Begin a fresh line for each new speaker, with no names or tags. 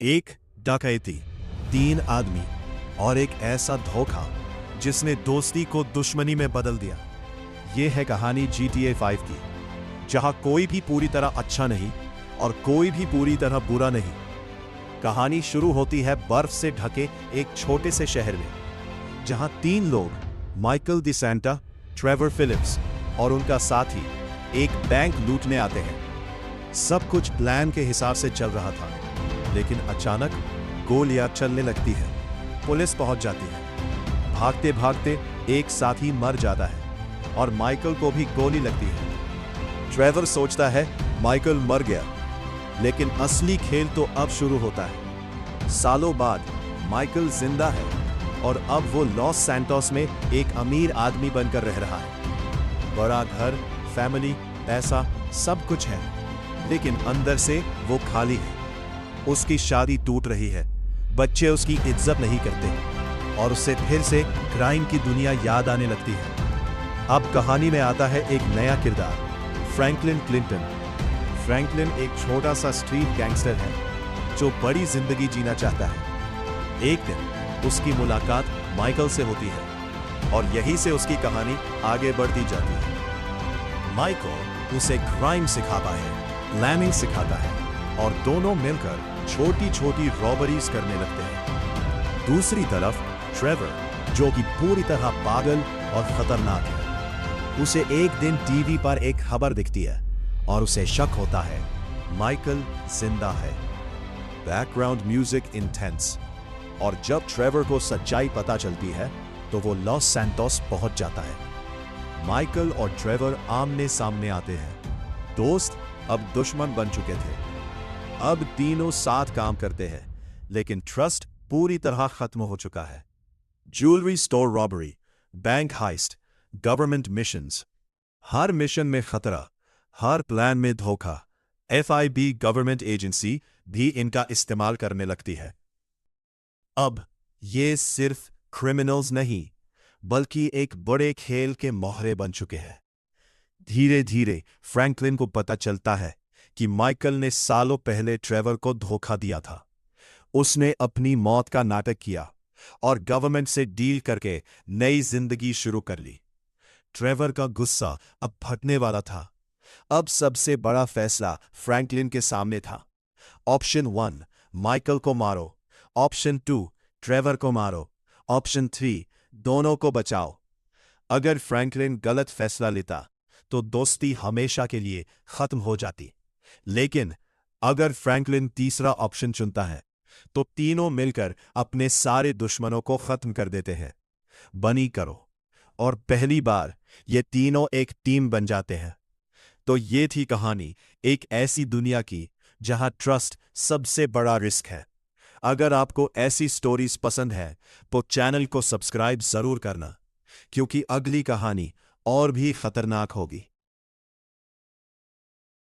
एक डकैती, तीन आदमी और एक ऐसा धोखा जिसने दोस्ती को दुश्मनी में बदल दिया। यह है कहानी GTA 5 की, जहां कोई भी पूरी तरह अच्छा नहीं और कोई भी पूरी तरह बुरा नहीं। कहानी शुरू होती है बर्फ से ढके एक छोटे से शहर में, जहां तीन लोग, माइकल डिसेंटा, ट्रेवर फिलिप्स और उनका साथी, एक बैंक लूटने आते हैं। सब कुछ प्लान के हिसाब से चल रहा था, लेकिन अचानक गोलियां चलने लगती है। पुलिस पहुंच जाती है। भागते भागते एक साथी मर जाता है और माइकल को भी गोली लगती है। ट्रेवर सोचता है माइकल मर गया, लेकिन असली खेल तो अब शुरू होता है। सालों बाद माइकल जिंदा है और अब वो लॉस सैंटोस में एक अमीर आदमी बनकर रह रहा है। बड़ा घर, फैमिली, पैसा, सब कुछ है, लेकिन अंदर से वो खाली है। उसकी शादी टूट रही है, बच्चे उसकी इज्जत नहीं करते और उसे फिर से क्राइम की दुनिया याद आने लगती है। अब कहानी में आता है एक नया किरदार, फ्रैंकलिन क्लिंटन। फ्रैंकलिन एक छोटा सा स्ट्रीट गैंगस्टर है जो बड़ी जिंदगी जीना चाहता है। एक दिन उसकी मुलाकात माइकल से होती है और यहीं से उसकी कहानी आगे बढ़ती जाती है। माइकल उसे क्राइम सिखाता है, प्लानिंग सिखाता है और दोनों मिलकर छोटी छोटी रॉबरीज करने लगते हैं। दूसरी तरफ ट्रेवर, जो कि पूरी तरह पागल और खतरनाक है, उसे एक दिन टीवी पर एक खबर दिखती है और उसे शक होता है माइकल जिंदा है। बैकग्राउंड म्यूजिक इंटेंस, और जब ट्रेवर को सच्चाई पता चलती है तो वो लॉस सैंटोस पहुंच जाता है। माइकल और ट्रेवर आमने सामने आते हैं। दोस्त अब दुश्मन बन चुके थे। अब तीनों साथ काम करते हैं, लेकिन ट्रस्ट पूरी तरह खत्म हो चुका है। Jewellery store robbery, bank heist, government missions, हर मिशन में खतरा, हर प्लान में धोखा। FIB गवर्नमेंट एजेंसी भी इनका इस्तेमाल करने लगती है। अब ये सिर्फ क्रिमिनल्स नहीं, बल्कि एक बड़े खेल के मोहरे बन चुके हैं। धीरे धीरे फ्रैंकलिन को पता चलता है कि माइकल ने सालों पहले ट्रेवर को धोखा दिया था। उसने अपनी मौत का नाटक किया और गवर्नमेंट से डील करके नई जिंदगी शुरू कर ली। ट्रेवर का गुस्सा अब फटने वाला था। अब सबसे बड़ा फैसला फ्रैंकलिन के सामने था। ऑप्शन 1, माइकल को मारो। ऑप्शन 2, ट्रेवर को मारो। ऑप्शन 3, दोनों को बचाओ। अगर फ्रैंकलिन गलत फैसला लेता तो दोस्ती हमेशा के लिए खत्म हो जाती, लेकिन अगर फ्रैंकलिन तीसरा ऑप्शन चुनता है तो तीनों मिलकर अपने सारे दुश्मनों को खत्म कर देते हैं। बनी करो, और पहली बार ये तीनों एक टीम बन जाते हैं। तो ये थी कहानी एक ऐसी दुनिया की जहां ट्रस्ट सबसे बड़ा रिस्क है। अगर आपको ऐसी स्टोरीज पसंद है तो चैनल को सब्सक्राइब जरूर करना, क्योंकि अगली कहानी और भी खतरनाक होगी।